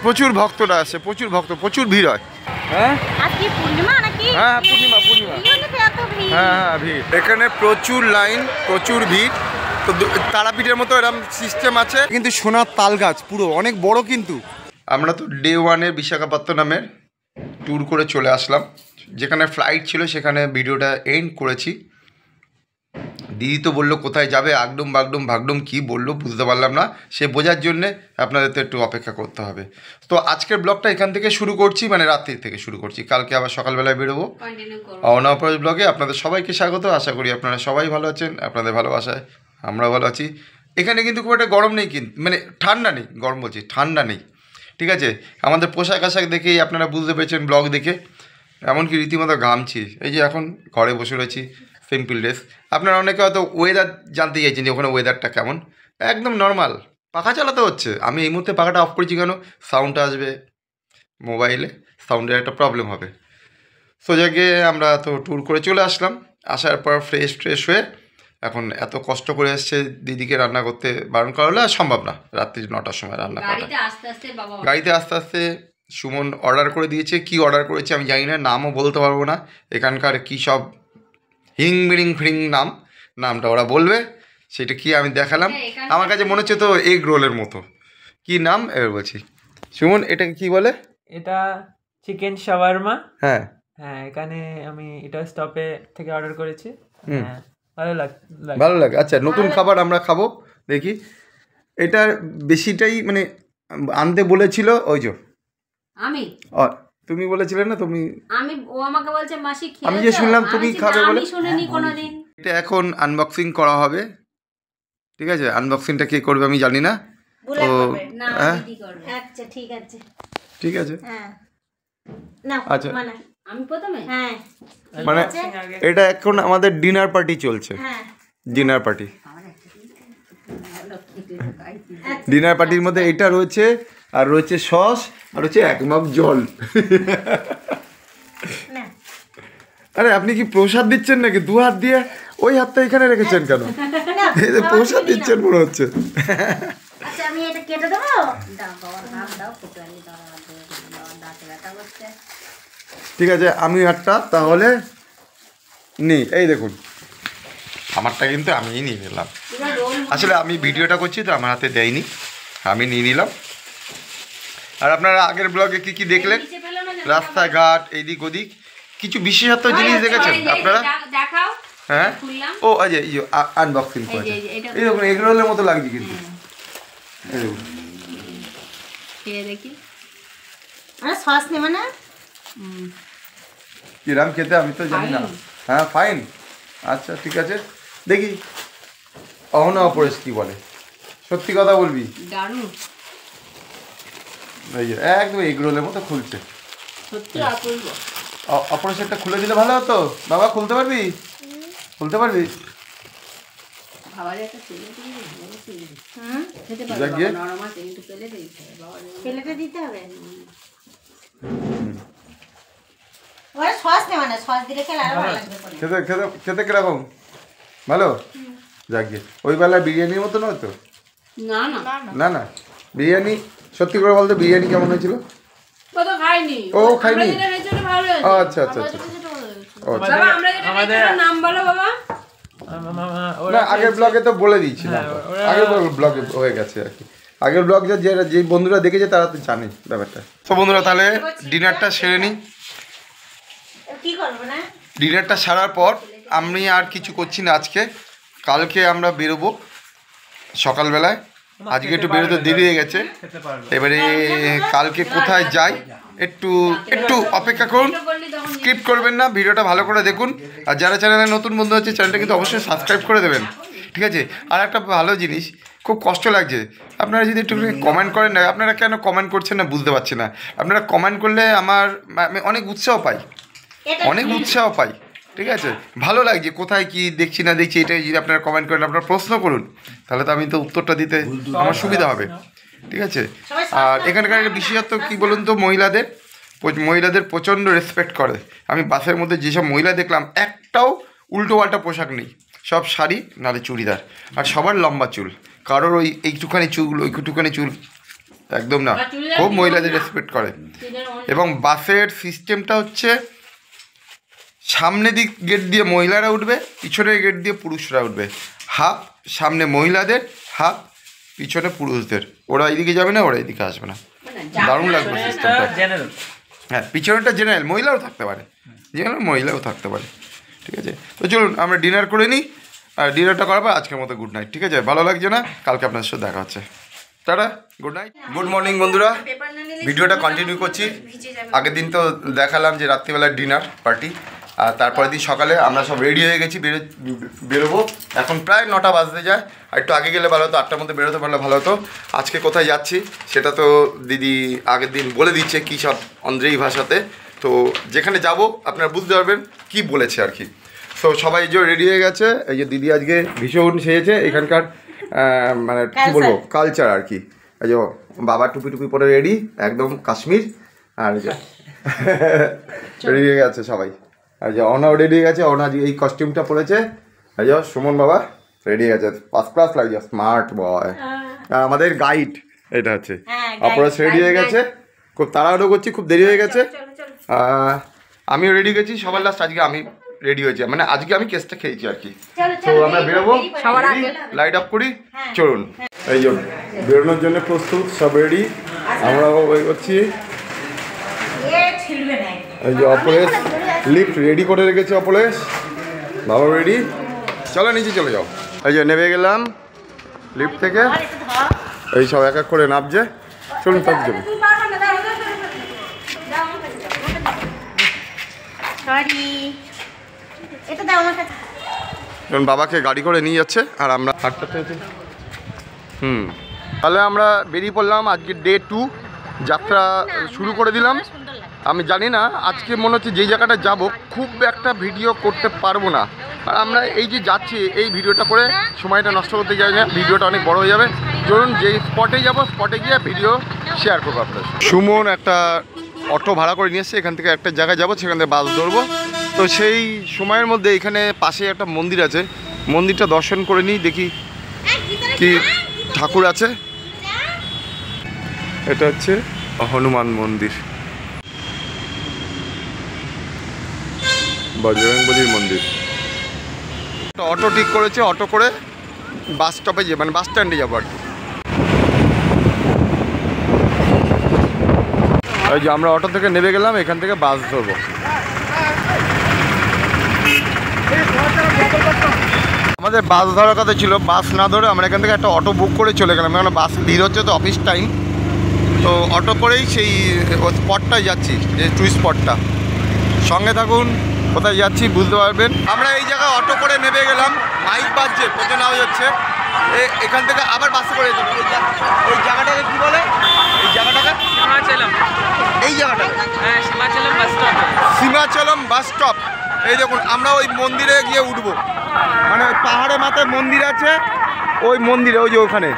প্রচুর ভক্তরা আসে, প্রচুর ভক্ত, প্রচুর ভিড় হয়। হ্যাঁ আজকে পূর্ণিমা নাকি? হ্যাঁ পূর্ণিমা, পূর্ণিমা। হ্যাঁ হ্যাঁ ভিড়, এখানে প্রচুর লাইন, প্রচুর ভিড়। তো তারাপীঠের মতো এরকম সিস্টেম আছে, কিন্তু সোনার তাল গাছ পুরো অনেক বড়। কিন্তু আমরা তো ডে 1-এ বিশাখাপত্তনমের ট্যুর করে চলে আসলাম। যেখানে ফ্লাইট ছিল সেখানে ভিডিওটা এন্ড করেছি। দিদি তো বললো কোথায় যাবে, আগডুম বাগডুম ভাগডুম কী বললো বুঝতে পারলাম না। সে বোঝার জন্যে আপনাদের তো একটু অপেক্ষা করতে হবে। তো আজকের ব্লগটা এখান থেকে শুরু করছি, মানে রাত্রি থেকে শুরু করছি। কালকে আবার সকালবেলায় বেরোবো অনাপরাজ ব্লগে। আপনাদের সবাইকে স্বাগত। আশা করি আপনারা সবাই ভালো আছেন, আপনাদের ভালোবাসায় আমরাও ভালো আছি। এখানে কিন্তু খুব একটা গরম নেই, কিন্তু মানে ঠান্ডা নেই, গরম বলছি, ঠান্ডা নেই, ঠিক আছে। আমাদের পোশাক আশাক দেখেই আপনারা বুঝতে পেরেছেন, ব্লগ দেখে। এমনকি রীতিমতো ঘামছি। এই যে এখন ঘরে বসে রয়েছি, সিম্পল ড্রেস। আপনারা অনেকে হয়তো ওয়েদার জানতে চাইছেন যে ওখানে ওয়েদারটা কেমন। একদম নর্মাল, পাখা চালাতে হচ্ছে। আমি এই মুহূর্তে পাখাটা অফ করেছি কেন, সাউন্ডটা আসবে মোবাইলে, সাউন্ডের একটা প্রবলেম হবে। সোজা গিয়ে আমরা তো ট্যুর করে চলে আসলাম। আসার পর ফ্রেশ হয়ে এখন এত কষ্ট করে এসছে দিদিকে রান্না করতে বারণ করা হলে সম্ভব না। রাত্রি 9টার সময় রান্না করা, গাড়িতে আস্তে আস্তে সুমন অর্ডার করে দিয়েছে। কি অর্ডার করেছে আমি জানি না, নামও বলতে পারবো না। এখানকার কী সব হিং বিড়িং ফিরিং নামটা ওরা বলবে, সেটা কি আমি দেখালাম। আমার কাছে মনে হচ্ছে তো এগ রোলের মতো। কি নাম এবার বলছি, সুমন এটাকে কি বলে? এটা চিকেন শাওয়ারমা। হ্যাঁ হ্যাঁ, এখানে আমি এটা স্টপে থেকে অর্ডার করেছি। হ্যাঁ, ভালো লাগে। আচ্ছা, নতুন খাবার আমরা খাবো, দেখি। এটার বেশিটাই মানে আনতে বলেছিল ওই যে আমি, তুমি বলেছিলে না, তুমি ও আমাকে বলছে মাসি খেয়ে, আমি যে শুনলাম তুমি খাবে বলে। আমি শুনিনি কোনোদিন। এটা এখন আনবক্সিং করা হবে, ঠিক আছে। আনবক্সিংটা কে করবে আমি জানি না। তো আচ্ছা ঠিক আছে, ঠিক আছে। হ্যাঁ না আচ্ছা, আমি প্রথমে, হ্যাঁ মানে এটা এখন আমাদের ডিনার পার্টি চলছে। হ্যাঁ ডিনার পার্টি, ডিনার পার্টির মধ্যে এটা রয়েছে, আর রয়েছে সস, আর হচ্ছে 1 মাপ জল। আরে আপনি কি প্রসাদ দিচ্ছেন নাকি? 2 হাত দিয়ে ওই হাতটা এখানে রেখেছেন কেন? এই যে প্রসাদ দিচ্ছেন মনে হচ্ছে। আচ্ছা আমি এটা কেটে দেবো, দাও বাবা, হাত দাও, ফুটালি দাও, দাঁতে ব্যথা করছে। ঠিক আছে, আমি একটা তাহলে নি। এই দেখুন আমারটা কিন্তু আমিই নিয়ে নিলাম। আসলে আমি ভিডিওটা করছি তো আমার হাতে দেয়নি, আমি নিয়ে নিলাম। আর আপনারা আগের ব্লগে কি কি দেখলেন, রাস্তাঘাট এইদিক ওদিক কিছু বিশেষত্ব জিনিস দেখেছেন আপনারা? হ্যাঁ, ও আচ্ছা, এই যে আনবক্সিং করেছে। এই দেখুন এগরোলের মতো লাগছে কিন্তু। এই দেখুন, খেয়ে দেখি। আরে সস নেবে না? কিরাম খেতে আমি তো জানি না। হ্যাঁ ফাইন, আচ্ছা ঠিক আছে। দেখি অহনা অপরেশ কি বলে, সত্যি কথা বলবি? দারুণ, এই যে একদম এগরোলের মতো খুলছে। সত্যি অপূর্ব। অপারেশনটা খুলে দিলে ভালো হতো। বাবা খুলতে পারবি? খুলতে পারবি? খাবারে একটা তেলে দিয়ে খেতে পারবো, নরম আছে কিন্তু তেলে দিতে হবে বাবা, তেলেটা দিতে হবে। ওরে সস নেবে না, সস দিলে খেলে আরো ভালো লাগবে। খেতে খেতে খেতে কিরকম ভালো? যাকে ওই বেলা বিরিয়ানির মতো নয় তো? না না না না, বিরিয়ানি সত্যি করে বলতে বিরিয়ানি কেমন হয়েছিল? ও তো খাইনি। ও খাইনি? আচ্ছা আচ্ছা আচ্ছা। আমাদের নাম বলো বাবা। না আগের ব্লগে তো বলে দিয়েছিলাম, আগের ব্লগে হয়ে গেছে আর কি। আগের ব্লগ যে বন্ধুরা দেখেছে তারা তো জানে ব্যাপারটা। তো বন্ধুরা তাহলে ডিনারটা সেরে নিই। কি করবো না, ডিনারটা সারার পর আমি আর কিছু করছি না আজকে। কালকে আমরা বেরোবো সকালবেলায়, আজকে একটু বেরোতে দেরি হয়ে গেছে। এবারে কালকে কোথায় যাই একটু একটু অপেক্ষা করুন, স্কিপ করবেন না, ভিডিওটা ভালো করে দেখুন। আর যারা চ্যানেলে নতুন বন্ধু আছে চ্যানেলটা কিন্তু অবশ্যই সাবস্ক্রাইব করে দেবেন, ঠিক আছে। আর একটা ভালো জিনিস, খুব কষ্ট লাগছে, আপনারা যদি একটু কমেন্ট করেন না। আপনারা কেন কমেন্ট করছেন না বুঝতে পারছি না। আপনারা কমেন্ট করলে আমি অনেক উৎসাহ পাই, ঠিক আছে। ভালো লাগছে কোথায় কি দেখছি না দেখছি, এটাই যদি আপনারা কমেন্ট করেন, আপনারা প্রশ্ন করুন, তাহলে তো আমি তো উত্তরটা দিতে আমার সুবিধা হবে, ঠিক আছে। আর এখানকার একটা বিশেষত্ব কী বলুন তো, মহিলাদের প্রচণ্ড রেসপেক্ট করে। আমি বাসের মধ্যে যেসব মহিলা দেখলাম একটাও উল্টো পাল্টা পোশাক নেই, সব শাড়ি নাহলে চুড়িদার, আর সবার লম্বা চুল, কারোর ওই এইটুখানি চুল ওইটুখানি চুল একদম না, খুব মহিলাদের রেসপেক্ট করে। এবং বাসের সিস্টেমটা হচ্ছে সামনে দিক গেট দিয়ে মহিলারা উঠবে, পিছনের গেট দিয়ে পুরুষরা উঠবে। হাফ সামনে মহিলাদের, হাফ পিছনে পুরুষদের। ওরা এইদিকে যাবে না, ওরা এইদিকে আসবে না। দারুণ লাগবে সিস্টেমটা। জেনারেল, হ্যাঁ পিছনেরটা জেনারেল, মহিলাও থাকতে পারে, জেনারেল মহিলাও থাকতে পারে। ঠিক আছে, তো চলুন আমরা ডিনার করে নিই। আর ডিনারটা করার পর আজকের মতো গুড নাইট। ঠিক আছে, ভালো লাগছে না, কালকে আপনার সাথে দেখা হচ্ছে। Tata, good night, good morning বন্ধুরা। ভিডিওটা কন্টিনিউ করছি। আগের দিন তো দেখালাম যে রাত্রিবেলার ডিনার পার্টি, আর তারপরের দিন সকালে আমরা সব রেডি হয়ে গেছি, বেরোবো। এখন প্রায় 9টা বাজতে যায়, আর একটু আগে গেলে ভালো হতো, 8টার মধ্যে বেরোতে পারলে ভালো হতো। আজকে কোথায় যাচ্ছি সেটা তো দিদি আগের দিন বলে দিচ্ছে কী সব অন্ধ্রেই ভাষাতে। তো যেখানে যাব আপনারা বুঝতে পারবেন কি বলেছে আর কি। তো সবাই যে রেডি হয়ে গেছে, এই যে দিদি আজকে ভীষণ সেজেছে এখানকার মানে কী বলবো কালচার আর কি। এই যে বাবা টুপি টুপি পরে রেডি একদম কাশ্মীর, আর যে রেডি হয়ে গেছে সবাই। আর যে অনাও রেডি হয়ে গেছে, অনা এই কস্টিউমটা পরেছে। এই যে সুমন বাবা রেডি হয়ে গেছে, ফার্স্ট ক্লাস লাগছে, স্মার্ট বয়। আর আমাদের গাইড এটা হচ্ছে অপরাশ রেডি হয়ে গেছে, খুব তাড়াহুড়ো করছি, খুব দেরি হয়ে গেছে। আমিও রেডি গেছি, সবার লাস্ট আজকে আমি রেডি হয়েছি, মানে আজকে আমি কেসটা খেয়েছি আর কি। তো আমরা বেরোবো, লাইট অফ করি, চলুন। এই যে বেরোনোর জন্য প্রস্তুত, সব রেডি, আমরাও ওই করছি। এই যে অপরেশ লিফট রেডি করে রেখেছে, অপরেশ বাবা রেডি, চলো নিচে চলে যাও। এই যে নেমে গেলাম লিফট থেকে, এই সব এক এক করে নামছে, চলুন সব যাবো। বাবাকে গাড়ি করে নিয়ে যাচ্ছে আর আমরা হাঁটতে। তাহলে আমরা বেরিয়ে পড়লাম, আজকে ডে 2 যাত্রা শুরু করে দিলাম। আমি জানি না আজকে মনে হচ্ছে যেই জায়গাটা যাব খুব একটা ভিডিও করতে পারবো না, আর আমরা এই যে যাচ্ছি এই ভিডিওটা করে সময়টা নষ্ট করতে যাই না, ভিডিওটা অনেক বড় হয়ে যাবে। ধরুন যেই স্পটে যাব, স্পটে গিয়ে ভিডিও শেয়ার করবো আপনার। সুমন একটা অটো ভাড়া করে নিয়ে এসছে, এখান থেকে একটা জায়গায় যাবো, সেখান থেকে বাস ধরবো। তো সেই সময়ের মধ্যে এখানে পাশে একটা মন্দির আছে, মন্দিরটা দর্শন করে নিই, দেখি কি ঠাকুর আছে। এটা হচ্ছে হনুমান মন্দির, বজরংবলীর মন্দির। অটো ঠিক করেছে, অটো করে বাস স্টপে যাবে, মানে বাস স্ট্যান্ডে যাবো আর কি। ওই যে আমরা অটো থেকে নেমে গেলাম, এখান থেকে বাস ধরবো। আমাদের বাস ধরার কথা ছিল, বাস না ধরে আমরা এখান থেকে একটা অটো বুক করে চলে গেলাম, কারণ বাস ভিড় হচ্ছে তো অফিস টাইম। তো অটো করেই সেই স্পটটায় যাচ্ছি, যে টুরিস্ট স্পটটা। সঙ্গে থাকুন, কোথায় যাচ্ছি বুঝতে পারবেন। আমরা এই জায়গায় অটো করে নেমে গেলাম, মাইক বাজছে, প্রচুর আওয়াজ হচ্ছে। এখান থেকে আবার বাসে করে যেতে হবে। ওই জায়গাটাকে কী বলে, এই জায়গাটাকে সীমাচলম, এই জায়গাটা হ্যাঁ Simhachalam bus stop, Simhachalam bus stop. এই দেখুন আমরা ওই মন্দিরে গিয়ে উঠবো, মানে ওই পাহাড়ের মাথায় মন্দির আছে, ওই মন্দিরে ওই যে ওখানে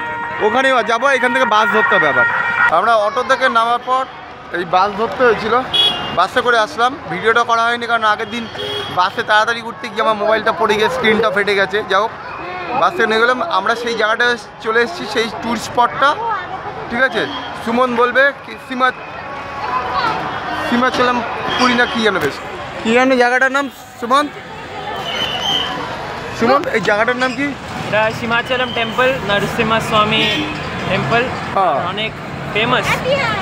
যাবো। এখান থেকে বাস ধরতে হবে আবার। আমরা অটো থেকে নামার পর এই বাস ধরতে হয়েছিল, বাসে করে আসলাম। ভিডিওটা করা হয়নি কারণ আগের দিন বাসে তাড়াতাড়ি উঠতে গিয়ে আমার মোবাইলটা পড়ে গিয়ে স্ক্রিনটা ফেটে গেছে। যাই হোক, বাসে নিয়ে গেলাম আমরা, সেই জায়গাটায় চলে এসেছি, সেই ট্যুরিস্ট স্পটটা। ঠিক আছে, সুমন বলবে সীমাচলম পুরী না কী জানো, বেশ কী জানো জায়গাটার নাম। সুমন, এই জায়গাটার নাম কি? এটা সীমাচলম টেম্পল, নরসিংহ স্বামী টেম্পল, অনেক ফেমাস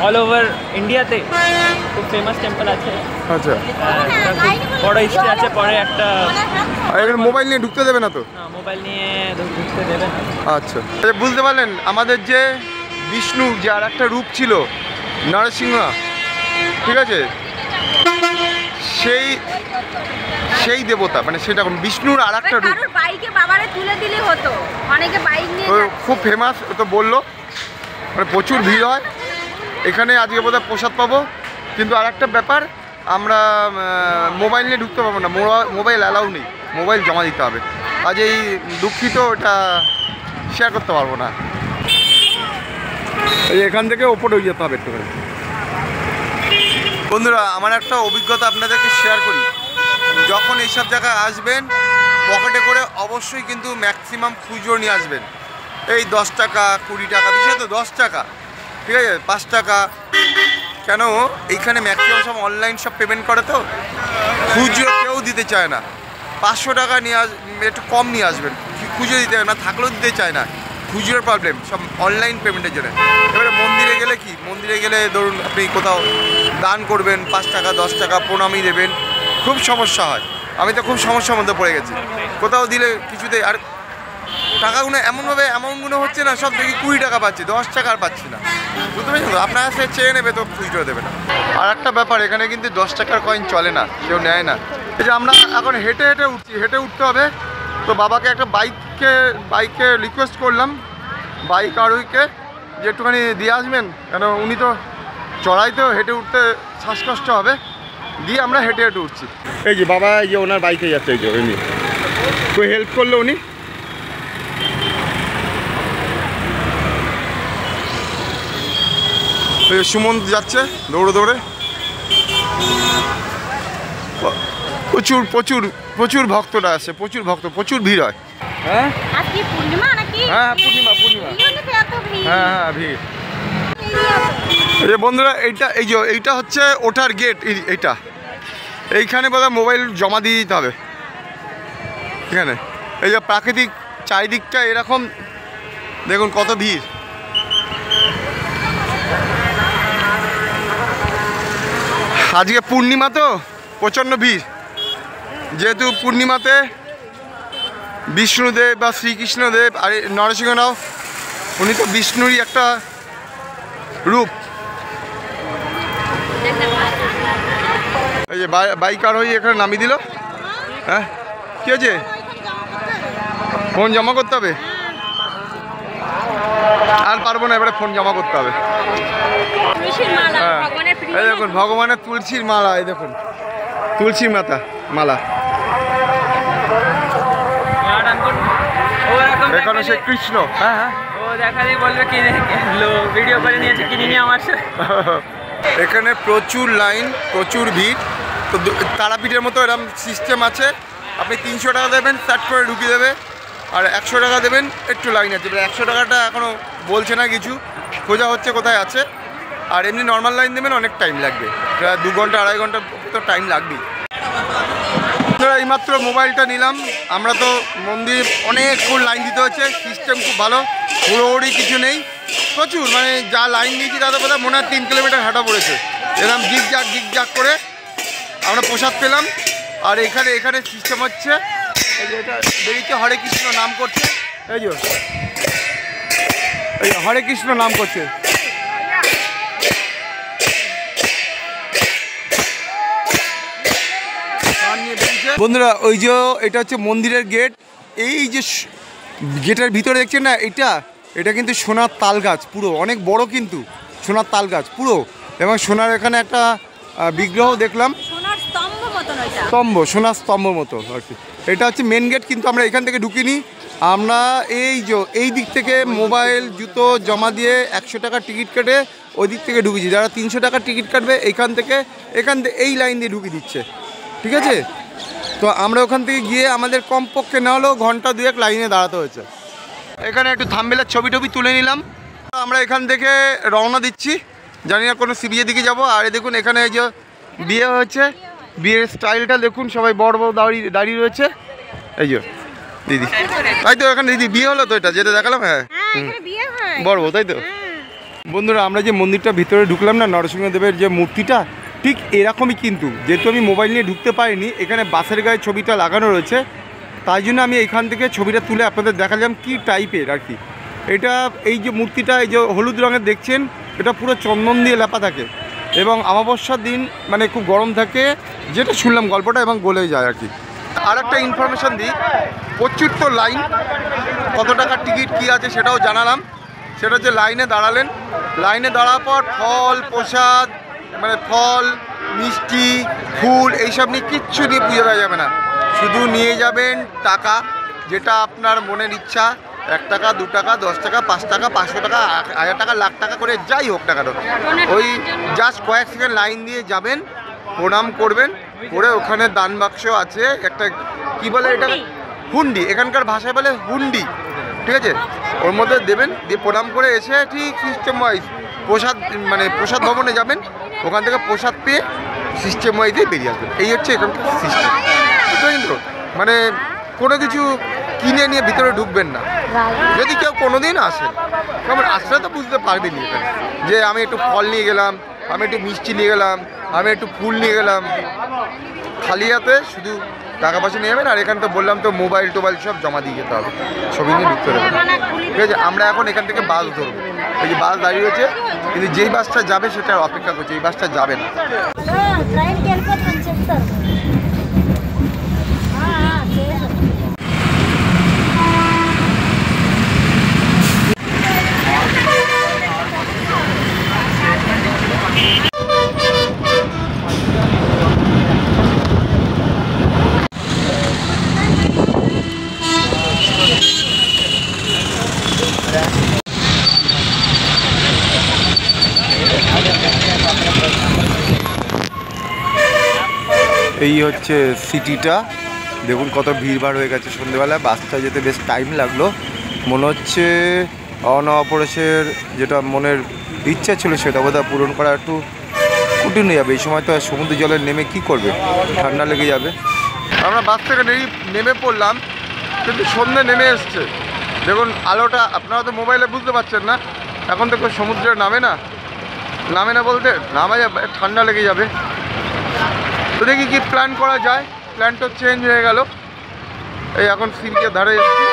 অল ওভার ইন্ডিয়াতে, খুব ফেমাস টেম্পল আছে। আচ্ছা, বড় হিস্ট্রি আছে। পরে একটা এখানে মোবাইল নিয়ে ঢুকতে দেবে না তো? না, মোবাইল নিয়ে ঢুকতে দেবে না। আচ্ছা, বুঝতে পারলেন আমাদের যে বিষ্ণু যে আর একটা রূপ ছিল নরসিংহ, ঠিক আছে, সেই দেবতা, মানে সেটা বিষ্ণুর আর একটা রূপ। বাইকে বাবারে তুলে দিলে হতো, অনেকে বাইক নিয়ে খুব ফেমাস, তো বললো মানে প্রচুর ভিড় হয় এখানে। আজকে বোধহয় প্রসাদ পাবো, কিন্তু আর একটা ব্যাপার, আমরা মোবাইল নিয়ে ঢুকতে পারবো না, মোবাইল অ্যালাউ নেই, মোবাইল জমা দিতে হবে। আজ এই দুঃখিত, ওটা শেয়ার করতে পারবো না। এই এখান থেকে ওপরে হয়ে যেতে হবে একটু। বন্ধুরা, আমার একটা অভিজ্ঞতা আপনাদেরকে শেয়ার করি। যখন এইসব জায়গায় আসবেন, পকেটে করে অবশ্যই কিন্তু ম্যাক্সিমাম খুচরো নিয়ে আসবেন। এই 10 টাকা 20 টাকা, বিশেষত 10 টাকা ঠিক আছে 5 টাকা। কেন এইখানে ম্যাক্সিমাম সব অনলাইন সব পেমেন্ট করে, তো খুচরো কেউ দিতে চায় না। 500 টাকা নিয়ে একটু কম নিয়ে আসবেন, খুচরো দিতে না থাকলেও দিতে চায় না, খুচরোর প্রবলেম সব অনলাইন পেমেন্টের জন্য। এবারে মন্দিরে গেলে কি, মন্দিরে গেলে ধরুন আপনি কোথাও দান করবেন 5 টাকা 10 টাকা প্রণামী দেবেন, খুব সমস্যা হয়। আমি তো খুব সমস্যার মধ্যে পড়ে গেছি, কোথাও দিলে কিছুতে আর টাকাগুলো এমনভাবে অ্যামাউন্টগুলো হচ্ছে না, সব দেখি 20 টাকা পাচ্ছি, 10 টাকা আর পাচ্ছি না, বুঝতে পেরেছেন তো? আপনার কাছে চেয়ে নেবে তো খুচরো দেবে না। আর একটা ব্যাপার, এখানে কিন্তু 10 টাকার কয়েন চলে না, কেউ নেয় না। এই যে আমরা এখন হেঁটে হেঁটে উঠছি, হেঁটে উঠতে হবে, তো বাবাকে একটা বাইকে রিকোয়েস্ট করলাম, বাইক আরোহীকে, যে একটুখানি দিয়ে আসবেন, কেন উনি তো চড়াই, তো হেঁটে উঠতে শ্বাসকষ্ট হবে, দিয়ে আমরা হেঁটে হেঁটে উঠছি। এই যে বাবা, এই যে ওনার বাইকে যাচ্ছে, এই যে উনি তো হেল্প করলো উনি। সুমন্ত যাচ্ছে দৌড়ে দৌড়ে, প্রচুর প্রচুর প্রচুর ভক্তরা আসে, প্রচুর ভক্ত, প্রচুর ভিড় হয়। হ্যাঁ আজকে পূর্ণিমা নাকি? হ্যাঁ পূর্ণিমা, পূর্ণিমা। এত ভিড়। হ্যাঁ হ্যাঁ ভিড়। এই যে বন্ধুরা, এইটা হচ্ছে ওঠার গেট, এইটা এইখানে বোধহয় মোবাইল জমা দিয়ে দিতে হবে এখানে। এই যে প্রাকৃতিক চারিদিকটা এরকম, দেখুন কত ভিড়। আজকে পূর্ণিমা তো প্রচণ্ড ভিড়, যেহেতু পূর্ণিমাতে বিষ্ণুদেব বা শ্রীকৃষ্ণদেব আর নরসিংহরাও, উনি তো বিষ্ণুরই একটা রূপ। এই যে বাইক আরোহী এখানে নামিয়ে দিল। হ্যাঁ কী হয়েছে? ফোন জমা করতে হবে, আর পারবো না, এবারে ফোন জমা করতে হবে। হ্যাঁ এই দেখুন ভগবানের তুলসীর মালা, এই দেখুন তুলসীর মালা। এখানে সে কৃষ্ণ। হ্যাঁ হ্যাঁ ও দেখালেই বলবে কিনে ভিডিও করে নিয়েছে, কিনে নিয়ে আমার সাথে। এখানে প্রচুর লাইন, প্রচুর ভিড়। তো তারাপীঠের মতো এরকম সিস্টেম আছে, আপনি 300 টাকা দেবেন, স্টার্ট করে ঢুকিয়ে দেবে, আর 100 টাকা দেবেন, একটু লাইন আছে। 100 টাকাটা এখনও বলছে না কিছু, খোঁজা হচ্ছে কোথায় আছে। আর এমনি নর্মাল লাইন দেবেন, অনেক টাইম লাগবে, প্রায় 2 ঘন্টা 2.5 ঘন্টা তো টাইম লাগবেই। এইমাত্র মোবাইলটা নিলাম, আমরা তো মন্দির অনেকক্ষণ লাইন দিতে হচ্ছে, সিস্টেম খুব ভালো, হুড়োহুড়ি কিছু নেই, প্রচুর মানে যা লাইন দিয়েছি তাদের কথা মনে হয় 3 কিলোমিটার হাঁটা পড়েছে, এরকম জিগ করে আমরা প্রসাদ পেলাম। আর এখানে সিস্টেম হচ্ছে, এই যে এটা বেরিয়েছে হরে কৃষ্ণ নাম করছে, এই যে হরে কৃষ্ণ নাম করছে। বন্ধুরা ওই যে এটা হচ্ছে মন্দিরের গেট, এই যে গেটের ভিতরে দেখছেন না, এটা কিন্তু সোনার তাল গাছ, পুরো অনেক বড় কিন্তু সোনার তাল গাছ পুরো, এবং সোনার এখানে একটা বিগ্রহ দেখলাম, সোনার স্তম্ভ মতো আর কি। এটা হচ্ছে মেন গেট, কিন্তু আমরা এখান থেকে ঢুকিনি, আমরা এই দিক থেকে মোবাইল জুতো জমা দিয়ে 100 টাকার টিকিট কেটে ওই দিক থেকে ঢুকেছি। যারা 300 টাকার টিকিট কাটবে এখান থেকে এই লাইন দিয়ে ঢুকিয়ে দিচ্ছে, ঠিক আছে? তো আমরা ওখান থেকে গিয়ে আমাদের কমপক্ষে না হলেও ঘন্টা 2 লাইনে দাঁড়াতে হয়েছে। এখানে একটু থাম্বনেলের ছবি তুলে নিলাম। আমরা এখান থেকে রওনা দিচ্ছি, জানি না কোনো সিবিজের দিকে যাব। আর দেখুন এখানে এই যে বিয়ে হয়েছে, বিয়ের স্টাইলটা দেখুন, সবাই বড় দাঁড়িয়ে রয়েছে। এই যে দিদি, তাই তো এখানে দিদি বিয়ে হলো তো, এটা যেটা দেখালাম। হ্যাঁ বড় তাই তো। বন্ধুরা আমরা যে মন্দিরটা ভিতরে ঢুকলাম না, নরসিংহদেবের যে মূর্তিটা ঠিক এরকমই, কিন্তু যেহেতু আমি মোবাইল নিয়ে ঢুকতে পারিনি, এখানে বাসের গায়ে ছবিটা লাগানো রয়েছে, তাই জন্য আমি এখান থেকে ছবিটা তুলে আপনাদের দেখালাম কি টাইপের আর কি। এটা এই যে মূর্তিটা, এই যে হলুদ রঙের দেখছেন, এটা পুরো চন্দন দিয়ে লেপা থাকে, এবং অমাবস্যার দিন মানে খুব গরম থাকে, যেটা শুনলাম গল্পটা, এবং গলে যায় আর কি। আর একটা ইনফরমেশান দিই, প্রচুর তো লাইন, কত টাকার টিকিট কী আছে সেটাও জানালাম। সেটা হচ্ছে লাইনে দাঁড়ার পর ফল প্রসাদ, মানে ফল মিষ্টি ফুল এইসব নিয়ে কিচ্ছু নিয়ে পুজো দেওয়া যাবে না, শুধু নিয়ে যাবেন টাকা, যেটা আপনার মনের ইচ্ছা, 1 টাকা 2 টাকা 10 টাকা 5 টাকা 500 টাকা 1000 টাকা লাখ টাকা করে যাই হোক টাকা, ওই জাস্ট কয়েক সেকেন্ড লাইন দিয়ে যাবেন, প্রণাম করবেন, করে ওখানে দান বাক্স আছে একটা, কি বলে এটা, হুন্ডি, এখানকার ভাষায় বলে হুন্ডি, ঠিক আছে, ওর মধ্যে দেবেন, দিয়ে প্রণাম করে এসে ঠিক সিস্টেম ওয়াইজ প্রসাদ ভবনে যাবেন, ওখান থেকে প্রসাদ পেয়ে সিস্টেম ওয়াইজ দিয়ে বেরিয়ে আসবেন। এই হচ্ছে এখানকার সিস্টেম, বুঝলেন তো? মানে কোনো কিছু কিনে নিয়ে ভিতরে ঢুকবেন না। যদি কেউ কোনোদিন আসেন, কেমন আসলে তো বুঝতে পারবেন এখানে যে আমি একটু ফল নিয়ে গেলাম, আমি একটু মিষ্টি নিয়ে গেলাম, আমি একটু ফুল নিয়ে গেলাম, খালি হাতে শুধু টাকা পয়সা নিয়ে যাবেন। আর এখানে তো বললাম তো মোবাইল টোবাইল সব জমা দিয়ে যেতে হবে, ছবি নিয়ে ঢুকতে হবে, ঠিক আছে? আমরা এখন এখান থেকে বাস ধরবো। এই যে বাস দাঁড়িয়ে রয়েছে, কিন্তু যেই বাসটা যাবে সেটা অপেক্ষা করছে, এই বাসটা যাবে না। এই হচ্ছে সিটিটা, দেখুন কত ভিড়ভাড় হয়ে গেছে সন্ধ্যেবেলায়। বাসটা যেতে বেশ টাইম লাগলো। মনে হচ্ছে অপরেশের যেটা মনের ইচ্ছা ছিল সেটা বোধহয় পূরণ করা একটু কঠিন হয়ে যাবে। এই সময় তো সমুদ্র জলে নেমে কি করবে, ঠান্ডা লেগে যাবে। আমরা বাস থেকে নেমে পড়লাম, কিন্তু সন্ধ্যে নেমে এসছে। দেখুন আলোটা, আপনারা তো মোবাইলে বুঝতে পারছেন না, এখন তো কেউ সমুদ্রে নামে না বলতে নামা যাবে, ঠান্ডা লেগে যাবে। তো দেখি কি প্ল্যান করা যায়। প্ল্যানটা চেঞ্জ হয়ে গেল। এই এখন সি বিচের ধারে এসছি,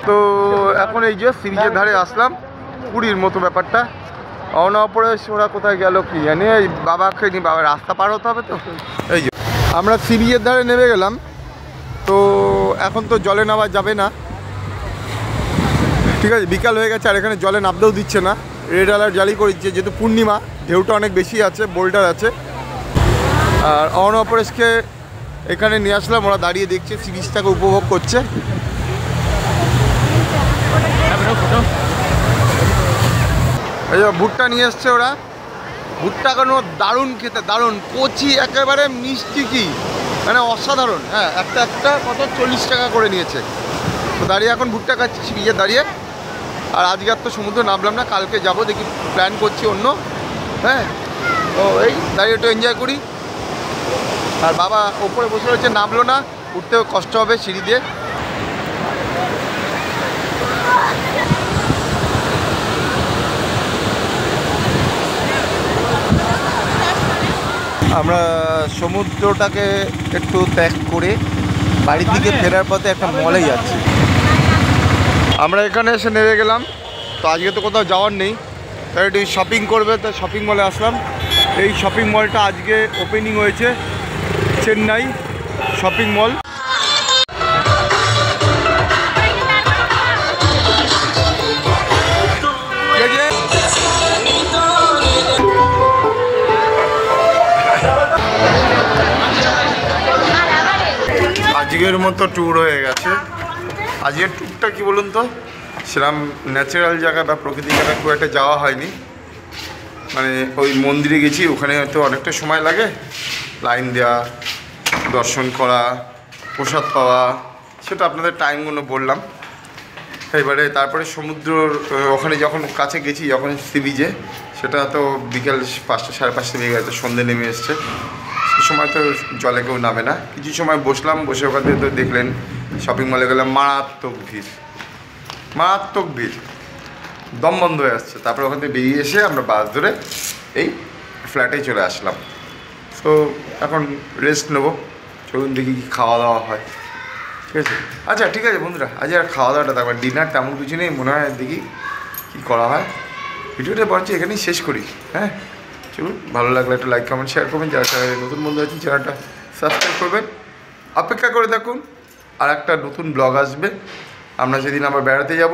তো এখন এই যে সি বিচের ধারে আসলাম, পুরীর মতো ব্যাপারটা। অপরে ওরা কোথায় গেল কি জানি, এই বাবাকে নিয়ে, বাবার রাস্তা পার হতে হবে তো। এই যে আমরা সি বিচের ধারে নেমে গেলাম। তো এখন তো জলে নামা যাবে না, ঠিক আছে? বিকাল হয়ে গেছে, আর এখানে জলে নামতেও দিচ্ছে না, রেড অ্যালার্ট জারি করে দিচ্ছে। যেহেতু পূর্ণিমা, ঢেউটা অনেক বেশি আছে, বোল্ডার আছে। আর অপরেশকে এখানে নিয়ে আসলাম, ওরা দাঁড়িয়ে দেখছে, সি বিচটাকে উপভোগ করছে। এই যে ভুট্টা নিয়ে এসছে ওরা, ভুট্টা কেন দারুণ খেতে, দারুণ কচি, একেবারে মিষ্টি, কি মানে অসাধারণ। হ্যাঁ, একটা কত 40 টাকা করে নিয়েছে। তো দাঁড়িয়ে এখন ভুট্টা খাচ্ছি সি বিচে দাঁড়িয়ে। আর আজকে আর তো সমুদ্র নামলাম না, কালকে যাবো, দেখি প্ল্যান করছি অন্য। হ্যাঁ, তো এই দাঁড়িয়ে একটু এনজয় করি। আর বাবা ওপরে বসে রয়েছে, নামলো না, উঠতেও কষ্ট হবে সিঁড়ি দিয়ে। আমরা সমুদ্রটাকে একটু ত্যাগ করে বাড়ির দিকে ফেরার পথে একটা মলে যাচ্ছি। আমরা এখানে এসে নেমে গেলাম। তো আজকে তো কোথাও যাওয়ার নেই, তাই একটু শপিং করবে, তাই শপিং মলে আসলাম। এই শপিং মলটা আজকে ওপেনিং হয়েছে, চেন্নাই শপিং মল। আজকের মতো ট্যুর হয়ে গেছে। আজকের ট্যুরটা কি বলুন তো, সেরকম ন্যাচারাল জায়গা বা প্রকৃতির জায়গায় খুব একটা যাওয়া হয়নি। মানে ওই মন্দিরে গেছি, ওখানে হয়তো অনেকটা সময় লাগে, লাইন দেওয়া, দর্শন করা, প্রসাদ পাওয়া, সেটা আপনাদের টাইমগুলো বললাম। এবারে তারপরে সমুদ্রর ওখানে যখন কাছে গেছি, যখন সি বিচে, সেটা তো বিকেল 5টা 5:30 বেজে গেছে, সন্ধ্যে নেমে এসছে। সে সময় তো জলে কেউ নামে না। কিছু সময় বসলাম, বসে ওখান থেকে তো দেখলেন শপিং মলে গেলাম, মারাত্মক ভিড়, দম বন্ধ হয়ে আসছে। তারপরে ওখান থেকে বেরিয়ে এসে আমরা বাস ধরে এই ফ্ল্যাটে চলে আসলাম। তো এখন রেস্ট নেবো, চলুন দেখি কি খাওয়া দাওয়া হয়, ঠিক আছে? আচ্ছা ঠিক আছে বন্ধুরা, আজ আর খাওয়া দাওয়াটা তারপর ডিনার তেমন কিছু নেই, মনে হয় দেখি কী করা হয়। ভিডিওটা বরঞ্চ এখানেই শেষ করি। হ্যাঁ, চলুন, ভালো লাগলে একটা লাইক কমেন্ট শেয়ার করবেন, যারা নতুন বন্ধু আছেন চ্যানেলটা সাবস্ক্রাইব করবেন। অপেক্ষা করে থাকুন, আর একটা নতুন ব্লগ আসবে। আমরা যেদিন আবার বেড়াতে যাব,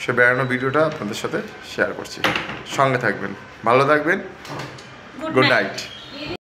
সে বেড়ানোর ভিডিওটা আপনাদের সাথে শেয়ার করছি। সঙ্গে থাকবেন, ভালো থাকবেন, গুড নাইট।